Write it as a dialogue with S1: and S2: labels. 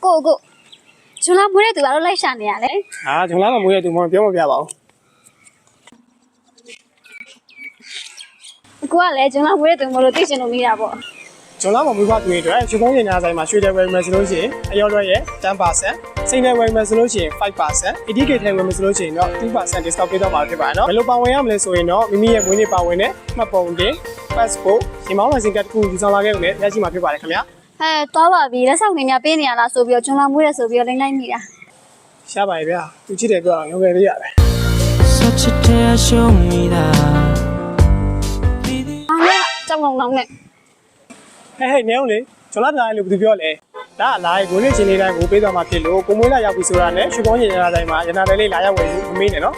S1: ကိုကျွန်တော်မွေးတဲ့သူကတော့လိုက်ရှာနေရလေ
S2: ဟာကျွန်တော်ကမွေးရသူမပြောမပြပါဘူး
S1: ကိုကလည်းကျွန်တော်မွေးတဲ့သူမလို့သိချင်လို့မိတာပေါ့
S2: ကျွန်တော်ကမွေးဖို့သူတွေအတွက်ရွှေကုန်းရင်ညာဆိုင်မှာရွှေတယ်ဝယ်မယ်ဆိုလို့ရှိရင်အရောတော့ရဲ့ 10% စိန်တယ်ဝယ်မယ်ဆိုလို့ရှိရင် 5% ATK ထဲဝယ်မယ်ဆိုလို့ရှိရင်တော့ 2% discount ပေးတော့မှာဖြစ်ပါတယ်နော်ဘယ်လိုပါဝင်ရမလဲဆိုရင်တော့မိမိရဲ့မွေးနေ့ပါဝင်တဲ့မှတ်ပုံတင် passport ဒီမောင်းလိုင်စင်ကတ်တစ်ခုယူဆောင်လာခဲ့လို့လည်းရရှိမှာဖြစ်ပါတယ်ခင်ဗျာ
S1: ဟဲ့သွားပါပြီလက်ဆောင်နေများပေးနေရလားဆိုပြီးတော့ကျွန်တော်မွေးတယ်ဆိုပြီးတော့လိမ့်လိုက်မိတာ
S2: ရှားပါရဲ့ဗျာသူချစ်တယ်ပြောအောင်ရုံးခဲ့လေးရတယ်
S3: Such a tear show me that
S1: အားနဲ့ကြောက်လုံးနဲ့
S2: ဟဲ့နေအောင်လေကျွန်တော်သားလေးဘယ်သူပြောလဲဒါအလားကိုနေချင်းလေးတိုင်းကိုပေးသွားမှာဖြစ်လို့ကိုမွေးလာရောက်ပြီဆိုတာနဲ့ရွှေကုန်းရင်ညာဆိုင်မှာရနာတယ်လေးလာရောက်ဝယ်ယူမမေးနဲ့နော်